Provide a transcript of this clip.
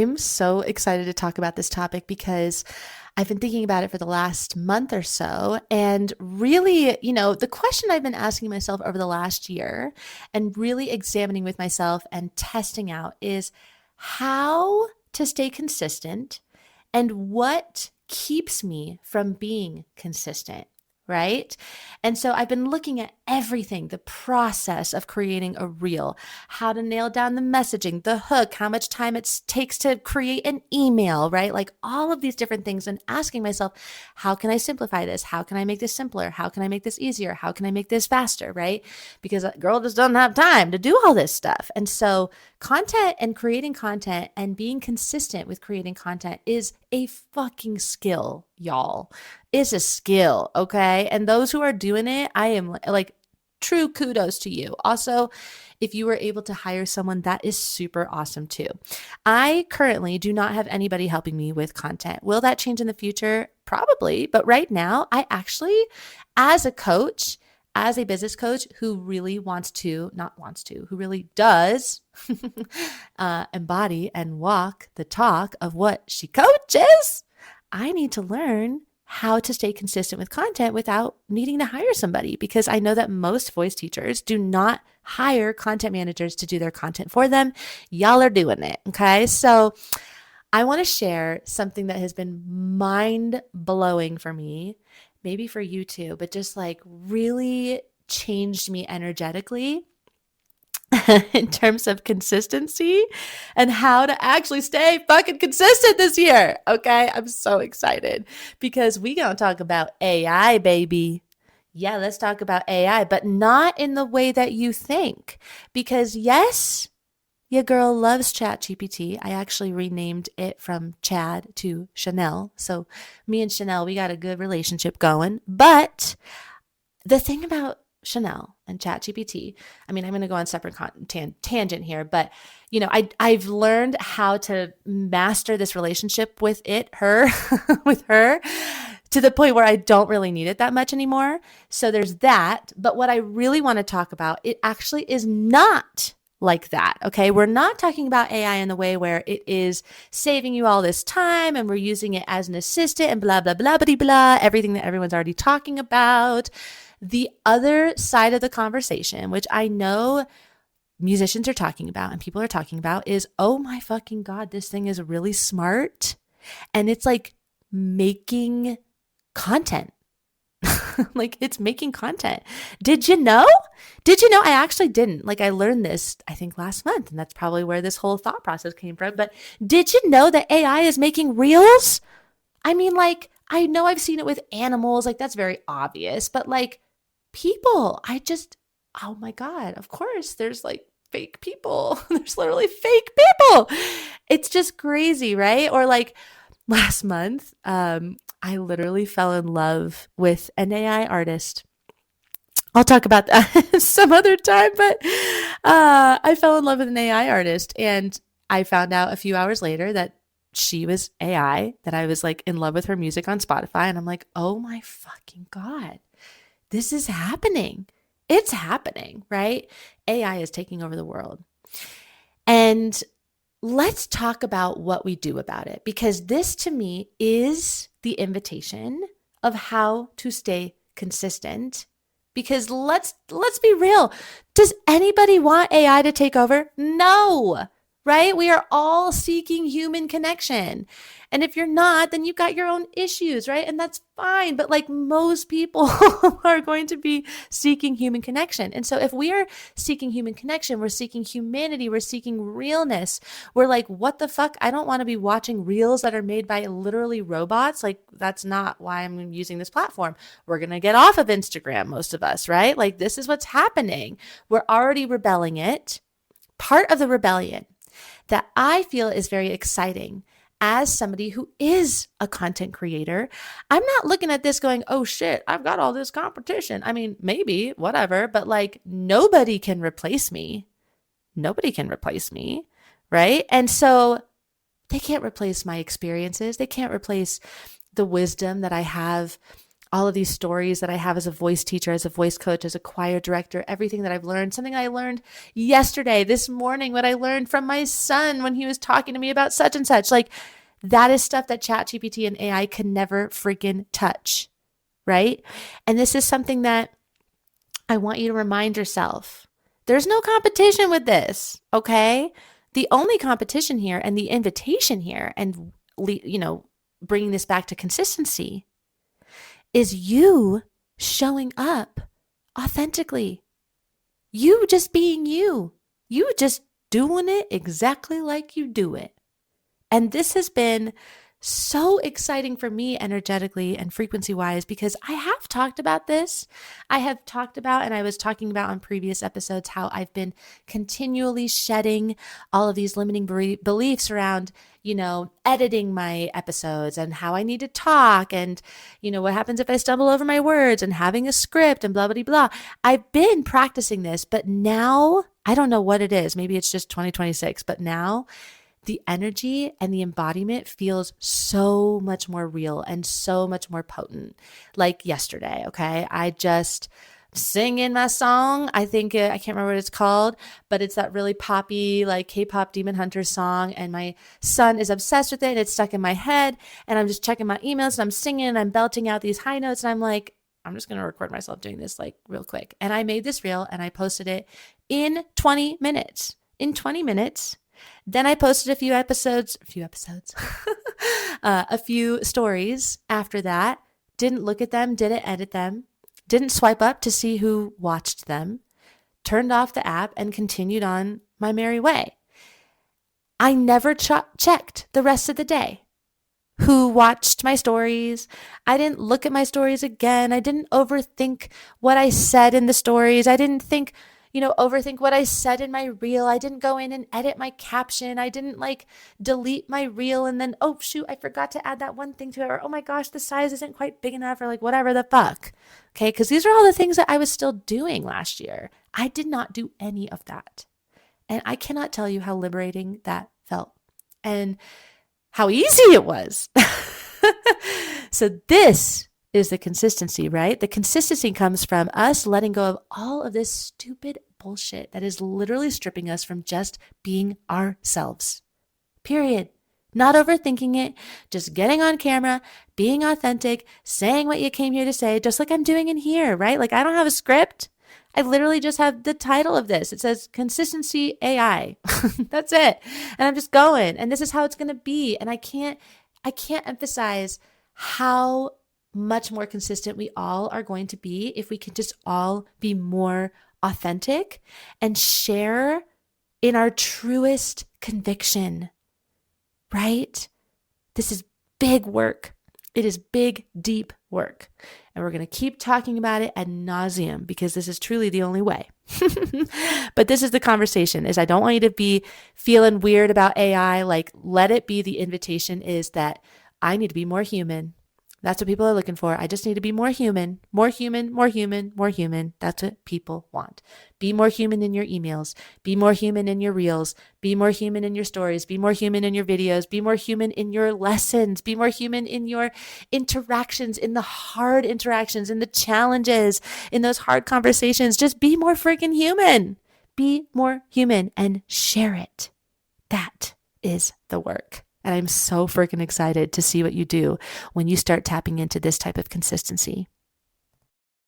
I'm so excited to talk about this topic because I've been thinking about it for the last month or so. And really, the question I've been asking myself over the last year and really examining with myself and testing out is how to stay consistent and what keeps me from being consistent. Right. And so I've been looking at everything, the process of creating a reel, how to nail down the messaging, the hook, how much time it takes to create an email, right? Like all of these different things, and asking myself, how can I simplify this? How can I make this simpler? How can I make this easier? How can I make this faster? Right? Because a girl just doesn't have time to do all this stuff. And so content and creating content and being consistent with creating content is a fucking skill, y'all. Is a skill, okay? And those who are doing it, I am like, true kudos to you. Also, if you were able to hire someone, that is super awesome too. I currently do not have anybody helping me with content. Will that change in the future? Probably. But right now, I actually, as a coach, as a business coach who really who really does embody and walk the talk of what she coaches, I need to learn how to stay consistent with content without needing to hire somebody, because I know that most voice teachers do not hire content managers to do their content for them. Y'all are doing it. Okay. So I want to share something that has been mind blowing for me, maybe for you too, but just like really changed me energetically in terms of consistency and how to actually stay fucking consistent this year. Okay. I'm so excited because we gonna talk about AI, baby. Yeah, let's talk about AI, but not in the way that you think. Because yes, your girl loves ChatGPT. I actually renamed it from Chad to Chanel. So me and Chanel, we got a good relationship going. But the thing about Chanel and ChatGPT, I mean, I'm going to go on a separate tangent here, but I've learned how to master this relationship with with her, to the point where I don't really need it that much anymore. So there's that. But what I really want to talk about, it actually is not like that. Okay. We're not talking about AI in the way where it is saving you all this time and we're using it as an assistant and blah, blah, blah, blah, blah, everything that everyone's already talking about. The other side of the conversation, which I know musicians are talking about and people are talking about, is, oh my fucking God, this thing is really smart. And it's like making content. Like it's making content. Did you know? I actually didn't. Like I learned this, I think last month, and that's probably where this whole thought process came from. But did you know that AI is making reels? I mean, like, I know I've seen it with animals, like that's very obvious, but like people, oh my God, of course there's like fake people. There's literally fake people. It's just crazy, right? Or like last month, I literally fell in love with an AI artist. I'll talk about that some other time, but I fell in love with an AI artist, and I found out a few hours later that she was AI, that I was like in love with her music on Spotify. And I'm like, oh my fucking God, this is happening. It's happening, right? AI is taking over the world. And let's talk about what we do about it, because this to me is the invitation of how to stay consistent. Because let's be real. Does anybody want AI to take over? No, right? We are all seeking human connection. And if you're not, then you've got your own issues, right? And that's fine. But like most people are going to be seeking human connection. And so if we are seeking human connection, we're seeking humanity, we're seeking realness. We're like, what the fuck? I don't want to be watching reels that are made by literally robots. Like that's not why I'm using this platform. We're going to get off of Instagram, most of us, right? Like this is what's happening. We're already rebelling it. Part of the rebellion that I feel is very exciting as somebody who is a content creator, I'm not looking at this going, oh shit, I've got all this competition. I mean, maybe, whatever, but like nobody can replace me. Nobody can replace me, right? And so they can't replace my experiences. They can't replace the wisdom that I have all of these stories that I have as a voice teacher, as a voice coach, as a choir director, everything that I've learned, something I learned yesterday, this morning, what I learned from my son when he was talking to me about such and such. Like, that is stuff that ChatGPT and AI can never freaking touch, right? And this is something that I want you to remind yourself. There's no competition with this, okay? The only competition here and the invitation here, and bringing this back to consistency, is you showing up authentically. You just being you. You just doing it exactly like you do it. And this has been so exciting for me energetically and frequency wise, because I have talked about this. I have talked about, and I was talking about on previous episodes, how I've been continually shedding all of these limiting beliefs around, editing my episodes and how I need to talk and, what happens if I stumble over my words and having a script and blah, blah, blah. I've been practicing this, but now I don't know what it is. Maybe it's just 2026, but now the energy and the embodiment feels so much more real and so much more potent. Like yesterday, okay? I just singing my song. I think, I can't remember what it's called, but it's that really poppy, like K-pop Demon Hunter song. And my son is obsessed with it and it's stuck in my head. And I'm just checking my emails and I'm singing and I'm belting out these high notes. And I'm like, I'm just going to record myself doing this like real quick. And I made this reel and I posted it in 20 minutes. Then I posted a few stories after that, didn't look at them, didn't edit them, didn't swipe up to see who watched them, turned off the app and continued on my merry way. I never checked the rest of the day who watched my stories. I didn't look at my stories again. I didn't overthink what I said in the stories. I didn't overthink what I said in my reel. I didn't go in and edit my caption. I didn't delete my reel and then, oh shoot, I forgot to add that one thing to it. Or, oh my gosh, the size isn't quite big enough, or whatever the fuck. Okay. Cause these are all the things that I was still doing last year. I did not do any of that. And I cannot tell you how liberating that felt and how easy it was. So this is the consistency, right? The consistency comes from us letting go of all of this stupid bullshit that is literally stripping us from just being ourselves. Period. Not overthinking it, just getting on camera, being authentic, saying what you came here to say, just like I'm doing in here, right? I don't have a script. I literally just have the title of this. It says Consistency AI. That's it. And I'm just going, and this is how it's going to be. And I can't emphasize how much more consistent we all are going to be if we can just all be more authentic and share in our truest conviction, right? This is big work. It is big, deep work. And we're going to keep talking about it ad nauseum because this is truly the only way. But this is the conversation, is I don't want you to be feeling weird about AI. Let it be the invitation is that I need to be more human. That's what people are looking for. I just need to be more human, more human, more human, more human. That's what people want. Be more human in your emails. Be more human in your reels. Be more human in your stories. Be more human in your videos. Be more human in your lessons. Be more human in your interactions, in the hard interactions, in the challenges, in those hard conversations. Just be more freaking human. Be more human and share it. That is the work. And I'm so freaking excited to see what you do when you start tapping into this type of consistency.